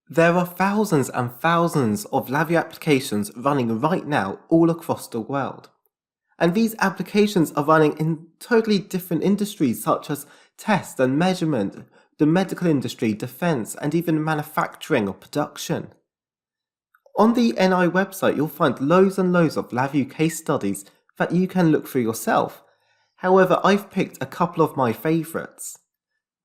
There are thousands and thousands of LabVIEW applications running right now all across the world. And these applications are running in totally different industries such as test and measurement, the medical industry, defense, and even manufacturing or production. On the NI website, you'll find loads and loads of LabVIEW case studies that you can look through yourself. However, I've picked a couple of my favourites.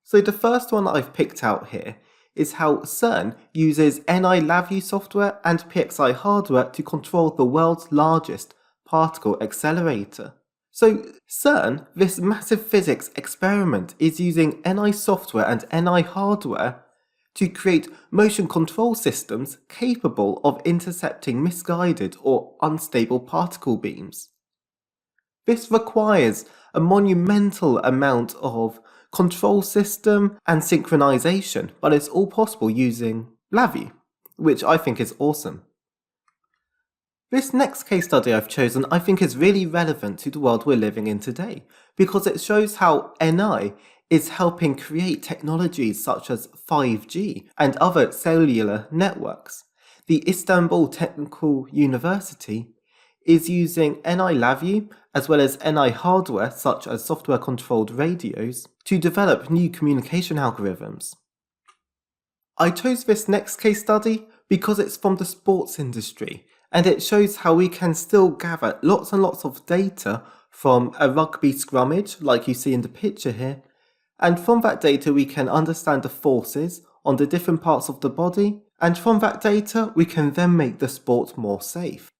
So the first one I've picked out here is how CERN uses NI LabVIEW software and PXI hardware to control the world's largest particle accelerator. So CERN, this massive physics experiment, is using NI software and NI hardware to create motion control systems capable of intercepting misguided or unstable particle beams. This requires a monumental amount of control system and synchronization, but it's all possible using LabVIEW, which I think is awesome. This next case study I've chosen I think is really relevant to the world we're living in today, because it shows how NI is helping create technologies such as 5G and other cellular networks. The Istanbul Technical University is using NI LabVIEW as well as NI hardware such as software-controlled radios to develop new communication algorithms. I chose this next case study because it's from the sports industry and it shows how we can still gather lots and lots of data from a rugby scrummage like you see in the picture here, and from that data we can understand the forces on the different parts of the body, and from that data we can then make the sport more safe.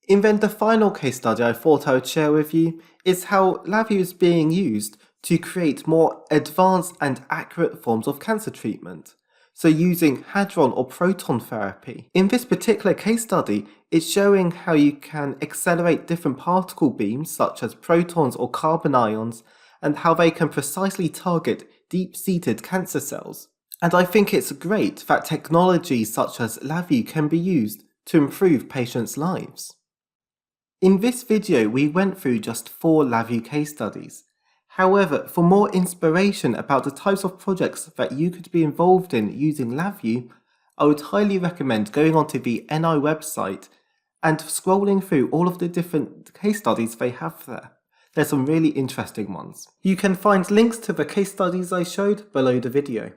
And then the final case study I thought I would share with you is how LabVIEW is being used to create more advanced and accurate forms of cancer treatment. So using hadron or proton therapy. In this particular case study, it's showing how you can accelerate different particle beams such as protons or carbon ions and how they can precisely target deep-seated cancer cells. And I think it's great that technologies such as LabVIEW can be used to improve patients' lives. In this video, we went through just 4 LabVIEW case studies. However, for more inspiration about the types of projects that you could be involved in using LabVIEW, I would highly recommend going onto the NI website and scrolling through all of the different case studies they have there. There's some really interesting ones. You can find links to the case studies I showed below the video.